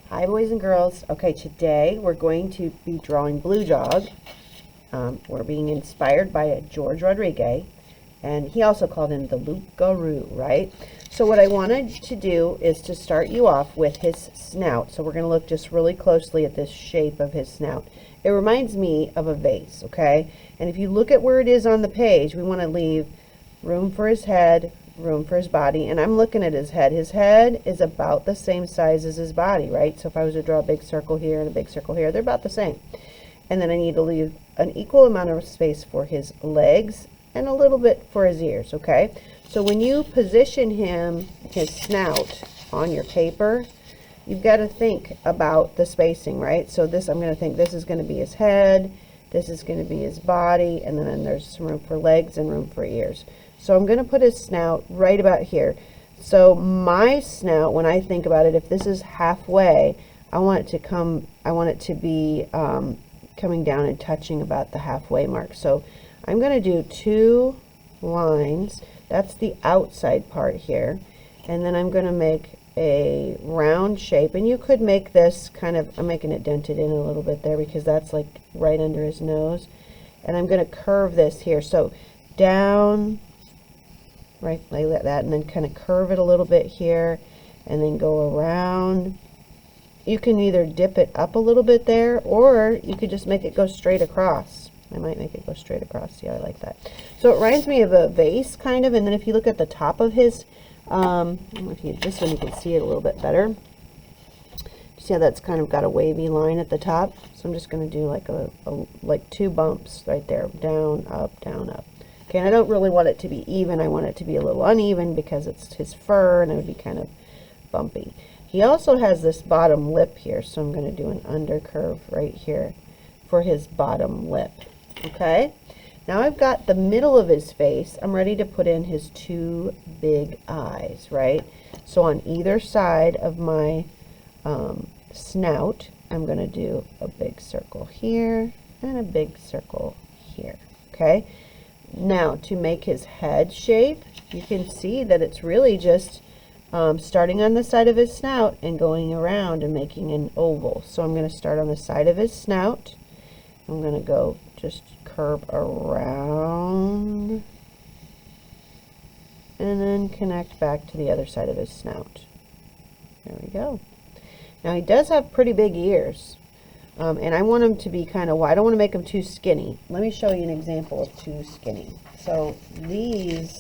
Hi, boys and girls. Okay, today we're going to be drawing Blue Dog. We're being inspired by George Rodriguez, and he also called him the Loup-Garou, right? So what I wanted to do is to start you off with his snout. So we're going to look just really closely at this shape of his snout. It reminds me of a vase, okay? And if you look at where it is on the page, we want to leave room for his head, room for his body, and I'm looking at his head. His head is about the same size as his body, right? So if I was to draw a big circle here and a big circle here, they're about the same. And then I need to leave an equal amount of space for his legs and a little bit for his ears, okay? So when you position his snout on your paper, you've got to think about the spacing, right? So this, I'm going to think this is going to be his head, this is going to be his body, and then there's some room for legs and room for ears. So I'm going to put his snout right about here. So my snout, when I think about it, if this is halfway, I want it to be coming down and touching about the halfway mark. So I'm going to do 2 lines. That's the outside part here. And then I'm going to make a round shape. And you could make this kind of, I'm making it dented in a little bit there because that's like right under his nose. And I'm going to curve this here. So down, right, like that, and then kind of curve it a little bit here, and then go around. You can either dip it up a little bit there, or you could just make it go straight across. I might make it go straight across. Yeah, I like that. So it reminds me of a vase, kind of, and then if you look at the top of his, I don't know if you, this one you can see it a little bit better. See how that's kind of got a wavy line at the top? So I'm just going to do like 2 bumps right there, down, up, down, up. Okay, and I don't really want it to be even. I want it to be a little uneven because it's his fur and it would be kind of bumpy. He also has this bottom lip here, so I'm going to do an undercurve right here for his bottom lip. Okay, now I've got the middle of his face. I'm ready to put in his 2 big eyes, right? So on either side of my snout, I'm going to do a big circle here and a big circle here. Okay. Now, to make his head shape, you can see that it's really just starting on the side of his snout and going around and making an oval. So I'm going to start on the side of his snout. I'm going to go just curve around and then connect back to the other side of his snout. There we go. Now, he does have pretty big ears. And I want them to be kind of wide. I don't want to make them too skinny. Let me show you an example of too skinny. So these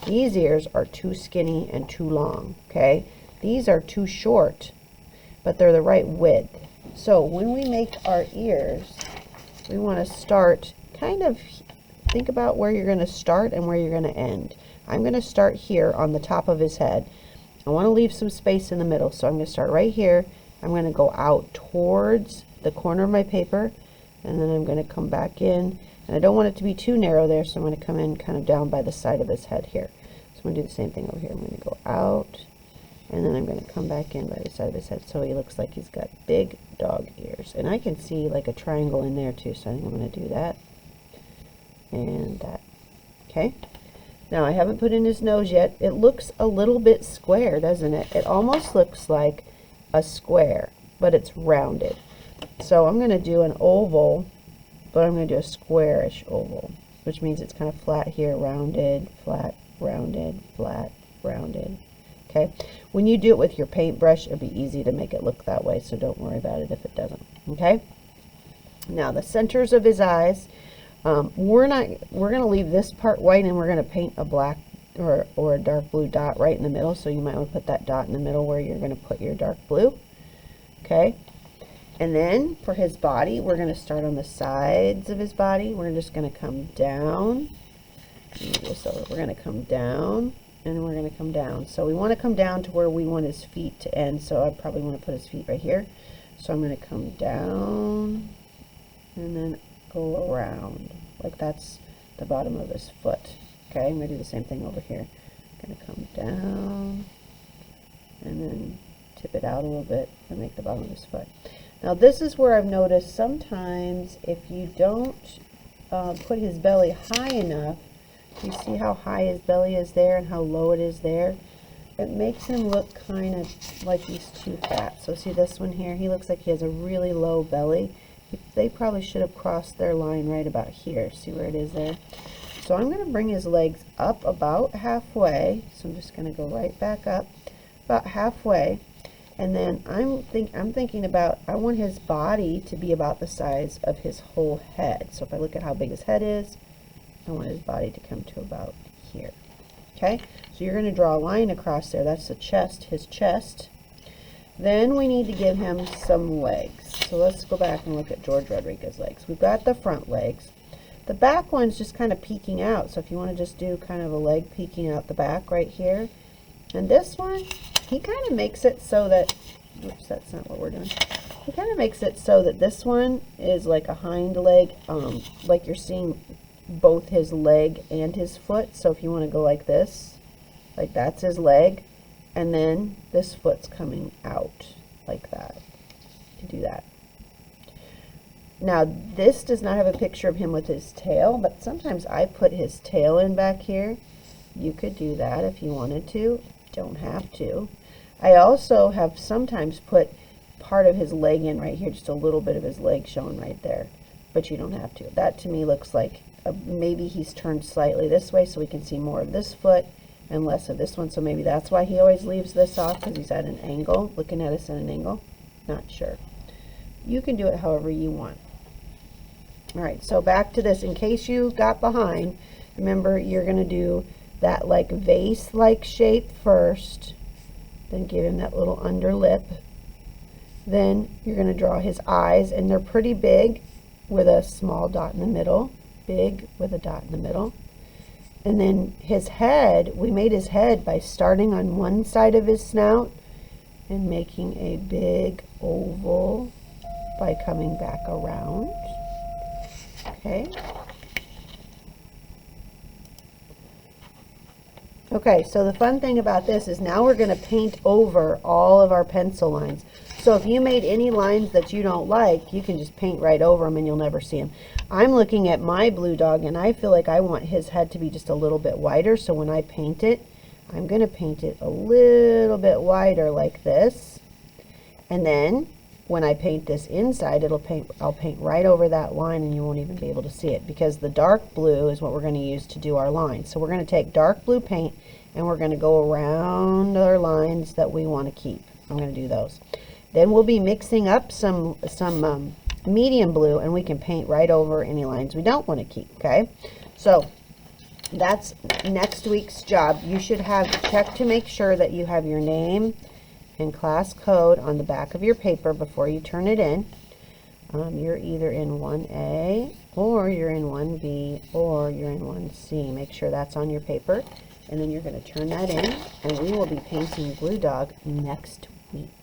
ears are too skinny and too long, okay? These are too short, but they're the right width. So when we make our ears, we want to start kind of, think about where you're going to start and where you're going to end. I'm going to start here on the top of his head. I want to leave some space in the middle, so I'm going to start right here. I'm going to go out towards the corner of my paper, and then I'm going to come back in, and I don't want it to be too narrow there, so I'm going to come in kind of down by the side of his head here. So I'm going to do the same thing over here. I'm going to go out, and then I'm going to come back in by the side of his head, so he looks like he's got big dog ears. And I can see like a triangle in there too, so I think I'm going to do that and that. Okay. Now I haven't put in his nose yet. It looks a little bit square, doesn't it? It almost looks like a square, but it's rounded. So I'm going to do an oval, but I'm going to do a squarish oval, which means it's kind of flat here, rounded, flat, rounded, flat, rounded. Okay. When you do it with your paintbrush, it'll be easy to make it look that way, so don't worry about it if it doesn't. Okay. Now the centers of his eyes, we're going to leave this part white, and we're going to paint a black or a dark blue dot right in the middle. So you might want to put that dot in the middle where you're going to put your dark blue. Okay. And then for his body, we're going to start on the sides of his body. We're just going to come down. We're going to come down, and we're going to come down. So we want to come down to where we want his feet to end. So I probably want to put his feet right here. So I'm going to come down and then go around. Like that's the bottom of his foot. Okay, I'm going to do the same thing over here. I'm going to come down and then tip it out a little bit and make the bottom of his foot. Now this is where I've noticed sometimes if you don't put his belly high enough, you see how high his belly is there and how low it is there? it makes him look kind of like he's too fat. So see this one here? He looks like he has a really low belly. They probably should have crossed their line right about here. See where it is there? So I'm going to bring his legs up about halfway. So I'm just going to go right back up about halfway. And then I'm thinking about, I want his body to be about the size of his whole head. So if I look at how big his head is, I want his body to come to about here. Okay, so you're going to draw a line across there. That's the chest, his chest. Then we need to give him some legs. So let's go back and look at George Rodriguez legs. We've got the front legs. The back one's just kind of peeking out. So if you want to just do kind of a leg peeking out the back right here. And this one, he kind of makes it so that, oops, that's not what we're doing. He kind of makes it so that this one is like a hind leg, like you're seeing both his leg and his foot. So if you want to go like this, like that's his leg, and then this foot's coming out like that. You do that. Now this does not have a picture of him with his tail, but sometimes I put his tail in back here. You could do that if you wanted to. Don't have to. I also have sometimes put part of his leg in right here, just a little bit of his leg showing right there, but you don't have to. That to me looks like maybe he's turned slightly this way so we can see more of this foot and less of this one. So maybe that's why he always leaves this off, because he's at an angle, looking at us at an angle. Not sure. You can do it however you want. All right, so back to this. In case you got behind, remember you're going to do that like vase-like shape first, then give him that little under lip. Then you're going to draw his eyes, and they're pretty big with a small dot in the middle, big with a dot in the middle. And then his head, we made his head by starting on one side of his snout and making a big oval by coming back around. Okay. Okay, so the fun thing about this is now we're going to paint over all of our pencil lines. So if you made any lines that you don't like, you can just paint right over them and you'll never see them. I'm looking at my blue dog and I feel like I want his head to be just a little bit wider. So when I paint it, I'm going to paint it a little bit wider like this. And then when I paint this inside, I'll paint right over that line and you won't even be able to see it, because the dark blue is what we're going to use to do our lines. So we're going to take dark blue paint and we're going to go around our lines that we want to keep. I'm going to do those. Then we'll be mixing up some medium blue, and we can paint right over any lines we don't want to keep. Okay, so that's next week's job. You should have checked to make sure that you have your name and class code on the back of your paper before you turn it in. You're either in 1A or you're in 1B or you're in 1C. Make sure that's on your paper, and then you're going to turn that in, and we will be painting Blue Dog next week.